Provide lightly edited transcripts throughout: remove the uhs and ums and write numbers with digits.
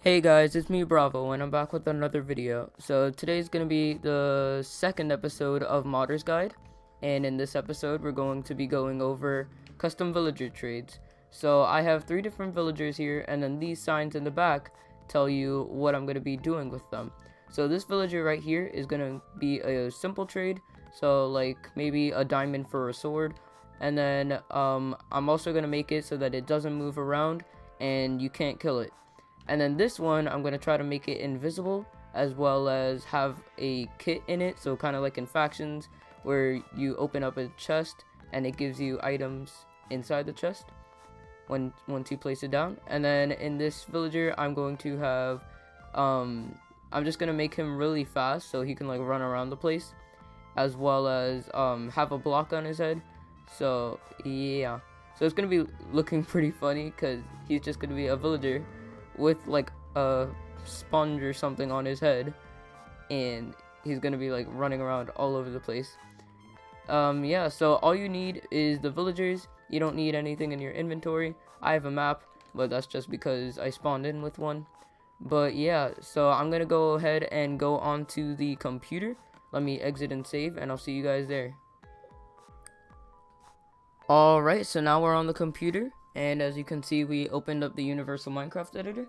Hey guys, it's me Bravo and I'm back with another video. So today's going to be the second episode of Modder's Guide, and in this episode we're going to be going over custom villager trades. So I have 3 different villagers here, and then these signs in the back tell you what I'm going to be doing with them. So this villager right here is going to be a simple trade, so like maybe a diamond for a sword, and then I'm also going to make it so that it doesn't move around and you can't kill it. And then this one, I'm going to try to make it invisible, as well as have a kit in it, so kind of like in Factions, where you open up a chest and it gives you items inside the chest once you place it down. And then in this villager, I'm going to have, I'm just going to make him really fast so he can like run around the place, as well as have a block on his head. So yeah, so it's going to be looking pretty funny because he's just going to be a villager with like a sponge or something on his head, and he's gonna be like running around all over the place. Yeah, so all you need is the villagers. You don't need anything in your inventory. I have a map, but that's just because I spawned in with one. But yeah, so I'm gonna go ahead and go onto the computer. Let me exit and save, and I'll see you guys there. Alright, so now we're on the computer, and as you can see, we opened up the Universal Minecraft editor,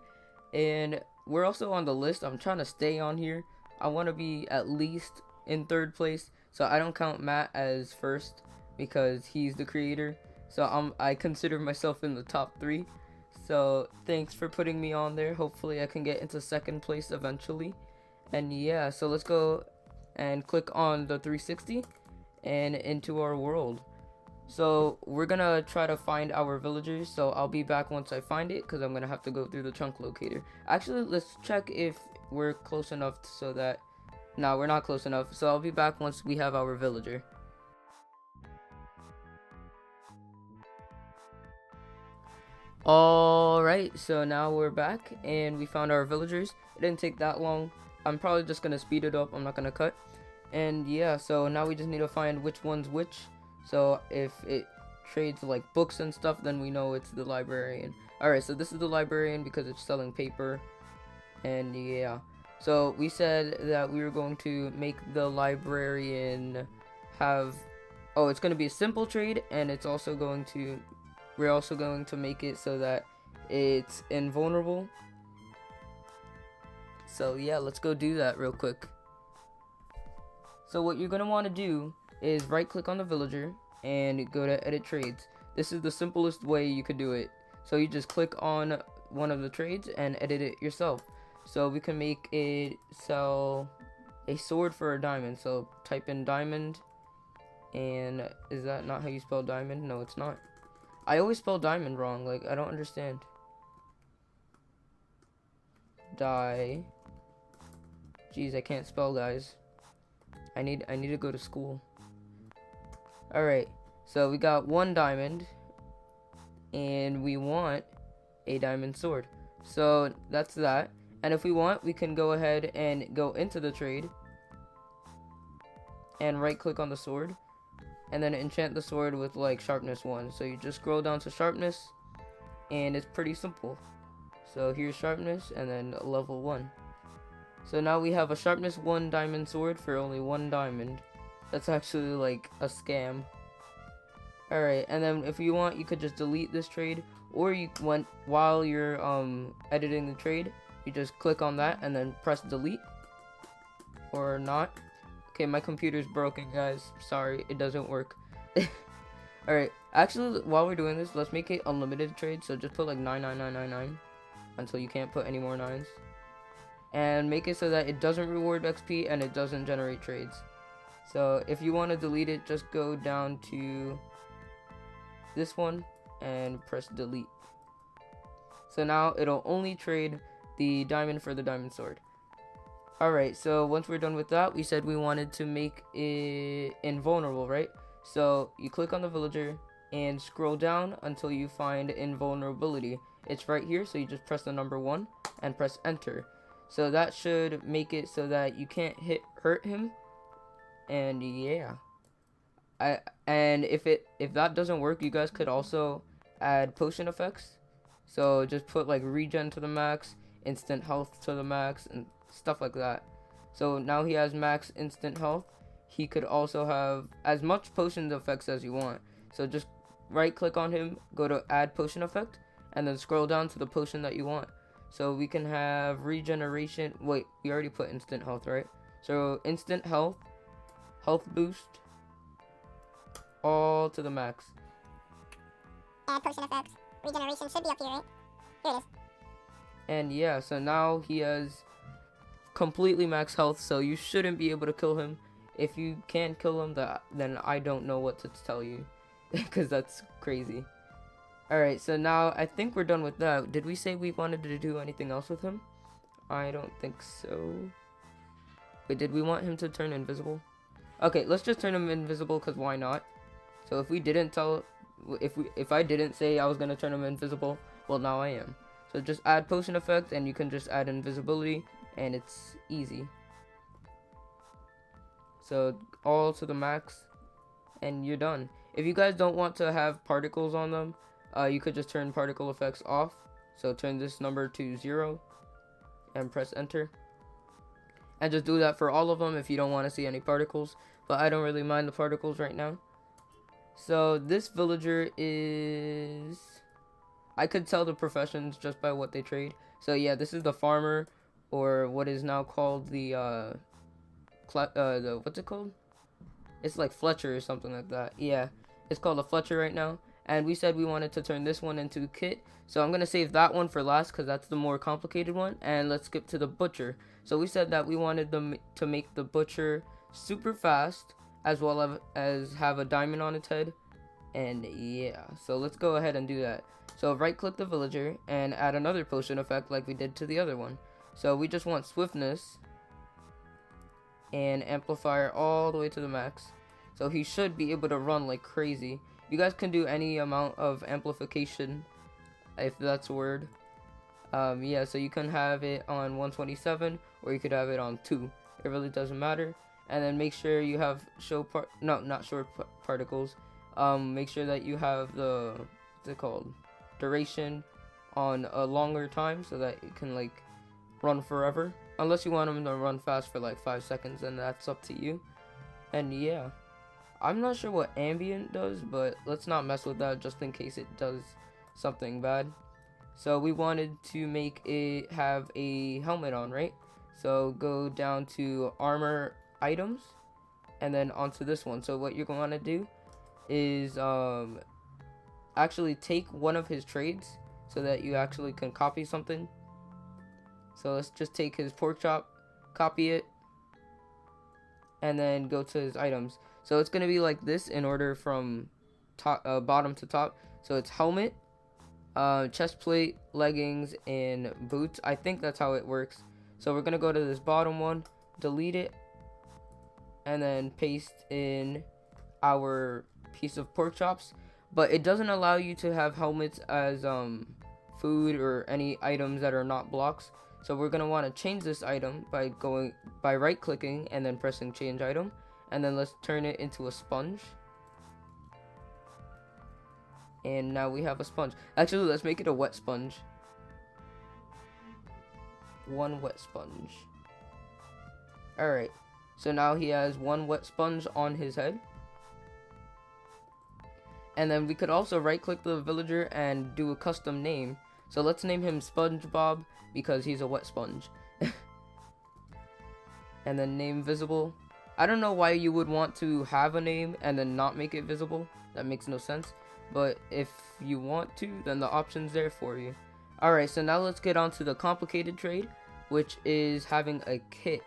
and we're also on the list. I'm trying to stay on here. I want to be at least in 3rd place, so I don't count Matt as first because he's the creator. So I consider myself in the top 3. So thanks for putting me on there. Hopefully I can get into 2nd place eventually. And yeah, so let's go and click on the 360 and into our world. So we're gonna try to find our villagers, so I'll be back once I find it, because I'm gonna have to go through the chunk locator. Actually, let's check if we're close enough so that... No, we're not close enough, so I'll be back once we have our villager. Alright, so now we're back, and we found our villagers. It didn't take that long. I'm probably just gonna speed it up, I'm not gonna cut. And yeah, so now we just need to find which one's which. So if it trades like books and stuff, then we know it's the librarian. Alright, so this is the librarian because it's selling paper. And yeah, so we said that we were going to make the librarian have... Oh, it's going to be a simple trade, and it's also going to... We're also going to make it so that it's invulnerable. So yeah, let's go do that real quick. So what you're going to want to do is right click on the villager and go to edit trades. This is the simplest way you could do it. So you just click on one of the trades and edit it yourself. So we can make it sell a sword for a diamond. So type in diamond, and is that not how you spell diamond? No, it's not. I always spell diamond wrong, like I don't understand. Jeez, I can't spell, guys. I need to go to school. Alright, so we got 1 diamond, and we want a diamond sword. So that's that. And if we want, we can go ahead and go into the trade and right click on the sword, and then enchant the sword with like sharpness 1. So you just scroll down to sharpness, and it's pretty simple. So here's sharpness, and then level 1. So now we have a sharpness 1 diamond sword for only 1 diamond. That's actually like a scam. Alright, and then if you want, you could just delete this trade, or you want, while you're editing the trade, you just click on that and then press delete, or not. Okay, my computer's broken, guys. Sorry, it doesn't work. Alright, actually, while we're doing this, let's make it unlimited trade. So just put like 99999 until you can't put any more 9s. And make it so that it doesn't reward XP and it doesn't generate trades. So if you want to delete it, just go down to this one and press delete. So now it'll only trade the diamond for the diamond sword. Alright, so once we're done with that, we said we wanted to make it invulnerable, right? So you click on the villager and scroll down until you find invulnerability. It's right here, so you just press the number 1 and press enter. So that should make it so that you can't hurt him. And yeah, and if that doesn't work, you guys could also add potion effects. So just put like regen to the max, instant health to the max and stuff like that. So now he has max instant health. He could also have as much potion effects as you want. So just right click on him, go to add potion effect, and then scroll down to the potion that you want. So we can have regeneration. Wait, we already put instant health, right? So instant health, health boost, all to the max. Add potion effects. Regeneration should be up here, right? Here it is. And yeah, so now he has completely max health, so you shouldn't be able to kill him. If you can't kill him, then I don't know what to tell you, because that's crazy. Alright, so now I think we're done with that. Did we say we wanted to do anything else with him? I don't think so. Wait, did we want him to turn invisible? Okay, let's just turn him invisible, because why not? So if we didn't tell, if I didn't say I was going to turn him invisible, well, now I am. So just add potion effect, and you can just add invisibility, and it's easy. So all to the max, and you're done. If you guys don't want to have particles on them, you could just turn particle effects off. So turn this number to 0 and press enter. And just do that for all of them if you don't want to see any particles. But I don't really mind the particles right now. So this villager is... I could tell the professions just by what they trade. So yeah, this is the farmer, or what is now called the what's it called? It's like Fletcher or something like that. Yeah, it's called a Fletcher right now. And we said we wanted to turn this one into a kit. So I'm going to save that one for last because that's the more complicated one. And let's skip to the butcher. So we said that we wanted them to make the butcher super fast, as well as have a diamond on its head. And yeah, so let's go ahead and do that. So right click the villager and add another potion effect like we did to the other one. So we just want swiftness and amplifier all the way to the max. So he should be able to run like crazy. You guys can do any amount of amplification, if that's a word. Yeah, so you can have it on 127 or you could have it on 2. It really doesn't matter. And then make sure you have particles. Make sure that you have the, what's it called, duration on a longer time so that it can like run forever. Unless you want them to run fast for like 5 seconds, then that's up to you. And yeah, I'm not sure what ambient does, but let's not mess with that just in case it does something bad. So we wanted to make it have a helmet on, right? So go down to armor items and then onto this one. So what you're going to do is actually take one of his trades so that you actually can copy something. So let's just take his pork chop, copy it, and then go to his items. So it's going to be like this in order from top, bottom to top. So it's helmet, chest plate, leggings, and boots. I think that's how it works. So we're going to go to this bottom one, delete it, and then paste in our piece of pork chops. But it doesn't allow you to have helmets as food or any items that are not blocks. So we're going to want to change this item by right clicking and then pressing change item. And then let's turn it into a sponge. And now we have a sponge. Actually, let's make it a wet sponge. One wet sponge. Alright. So now he has one wet sponge on his head. And then we could also right click the villager and do a custom name. So let's name him SpongeBob because he's a wet sponge. And then name visible. I don't know why you would want to have a name and then not make it visible. That makes no sense. But if you want to, then the option's there for you. Alright, so now let's get on to the complicated trade, which is having a kit.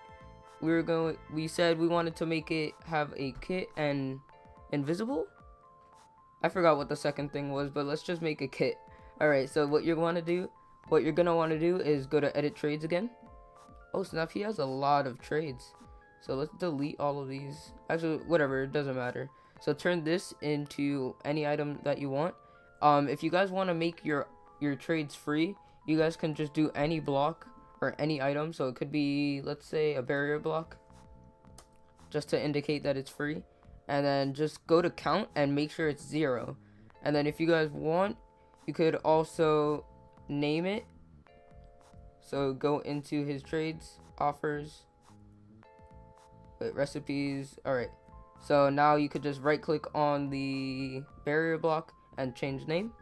We said we wanted to make it have a kit and invisible? I forgot what the second thing was, but let's just make a kit. Alright, so what you're going to want to do is go to edit trades again. Oh snap, he has a lot of trades. So let's delete all of these. Actually, whatever, it doesn't matter. So turn this into any item that you want. If you guys want to make your trades free, you guys can just do any block or any item. So it could be, let's say, a barrier block, just to indicate that it's free. And then just go to count and make sure it's 0. And then if you guys want, you could also name it. So go into his trades, offers, recipes. Alright, so now you could just right click on the barrier block and change name,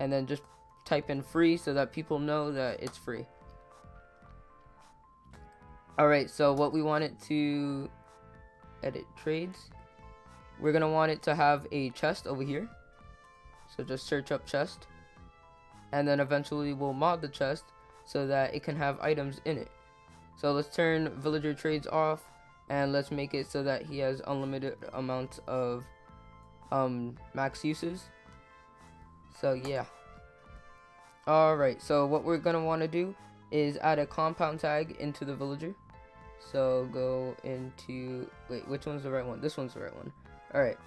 and then just type in free so that people know that it's free. Alright, so what we want it to edit trades, we're gonna want it to have a chest over here. So just search up chest, and then eventually we'll mod the chest so that it can have items in it. So let's turn villager trades off, and let's make it so that he has unlimited amounts of max uses. So yeah. Alright, so what we're gonna want to do is add a compound tag into the villager. So go into, wait, which one's the right one? This one's the right one. Alright,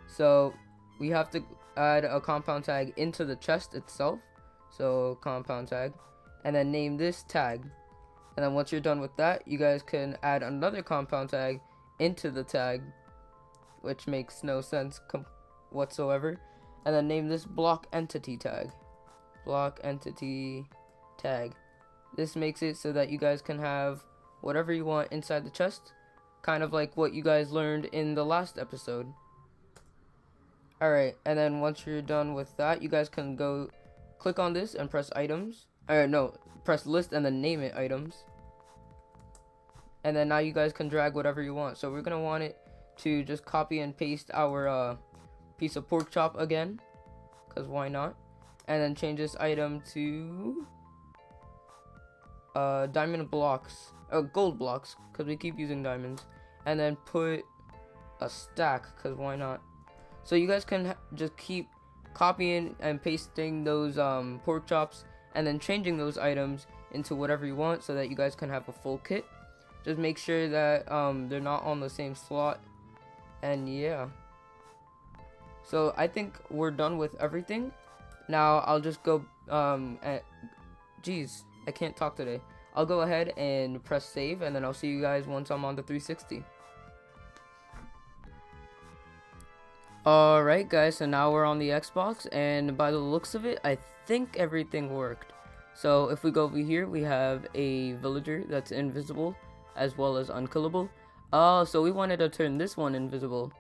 so we have to add a compound tag into the chest itself. So compound tag, and then name this tag. And then once you're done with that, you guys can add another compound tag into the tag, which makes no sense whatsoever. And then name this block entity tag. Block entity tag. This makes it so that you guys can have whatever you want inside the chest, kind of like what you guys learned in the last episode. Alright, and then once you're done with that, you guys can go click on this and press items. No, press list and then name it items. And then now you guys can drag whatever you want. So we're gonna want it to just copy and paste our piece of pork chop again, because why not? And then change this item to diamond blocks, gold blocks, because we keep using diamonds. And then put a stack, because why not? So you guys can just keep copying and pasting those pork chops, and then changing those items into whatever you want so that you guys can have a full kit. Just make sure that they're not on the same slot. And yeah, so I think we're done with everything. Now I'll just go geez, I can't talk today. I'll go ahead and press save, and then I'll see you guys once I'm on the 360. Alright guys, so now we're on the Xbox, and by the looks of it, I think everything worked. So if we go over here, we have a villager that's invisible as well as unkillable. Oh, so we wanted to turn this one invisible.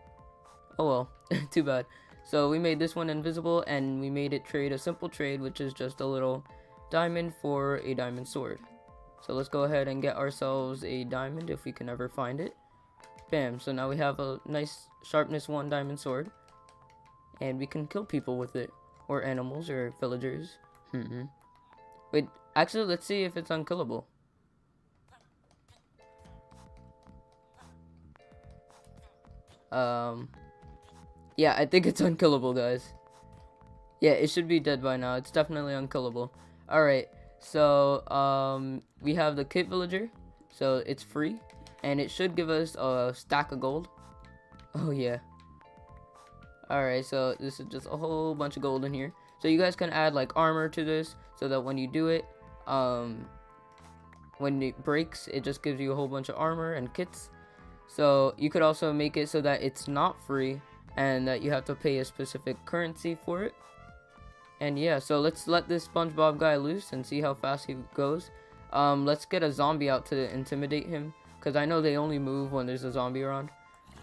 Oh well, too bad. So we made this one invisible, and we made it trade a simple trade, which is just a little diamond for a diamond sword. So let's go ahead and get ourselves a diamond if we can ever find it. Bam, so now we have a nice sharpness 1 diamond sword, and we can kill people with it, or animals, or villagers. Wait, actually, let's see if it's unkillable. Yeah, I think it's unkillable, guys. Yeah, it should be dead by now. It's definitely unkillable. Alright, so we have the kit villager, so it's free, and it should give us a stack of gold. Oh yeah. Alright, so this is just a whole bunch of gold in here. So you guys can add like armor to this, so that when you do it, when it breaks, it just gives you a whole bunch of armor and kits. So you could also make it so that it's not free, and that you have to pay a specific currency for it. And yeah, so let's let this SpongeBob guy loose and see how fast he goes. Let's get a zombie out to intimidate him, because I know they only move when there's a zombie around.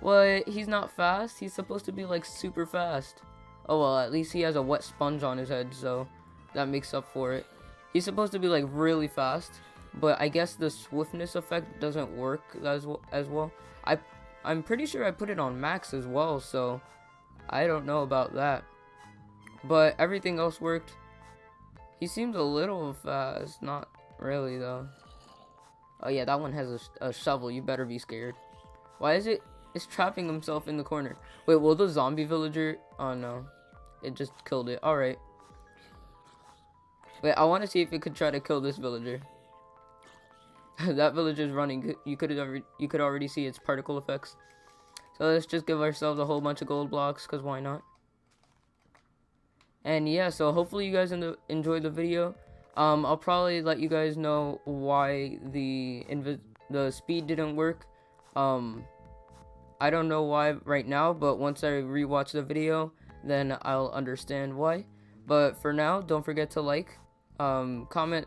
What? He's not fast? He's supposed to be like super fast. Oh well, at least he has a wet sponge on his head, so that makes up for it. He's supposed to be like really fast, but I guess the swiftness effect doesn't work as well. I'm pretty sure I put it on max as well, so I don't know about that. But everything else worked. He seemed a little fast, not really though. Oh yeah, that one has a shovel. You better be scared. Why is it? It's trapping himself in the corner. Wait, will the zombie villager? Oh no, it just killed it. All right. Wait, I want to see if it could try to kill this villager. That villager's running. You could already see its particle effects. So let's just give ourselves a whole bunch of gold blocks, because why not? And yeah, so hopefully you guys enjoyed the video. I'll probably let you guys know why the speed didn't work. I don't know why right now, but once I rewatch the video, then I'll understand why. But for now, don't forget to like, comment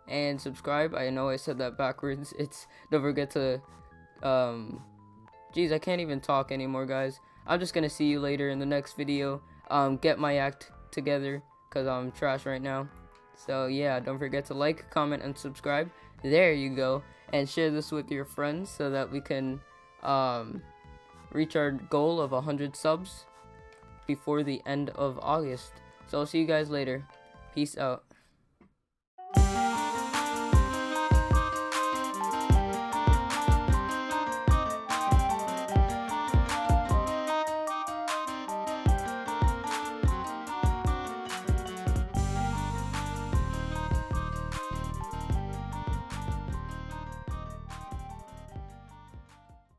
and subscribe. I know I said that backwards. It's don't forget to geez, I can't even talk anymore, guys. I'm just gonna see you later in the next video. Get my act together because I'm trash right now. So yeah, don't forget to like, comment, and subscribe. There you go. And share this with your friends so that we can reach our goal of 100 subs before the end of August. So I'll see you guys later. Peace out.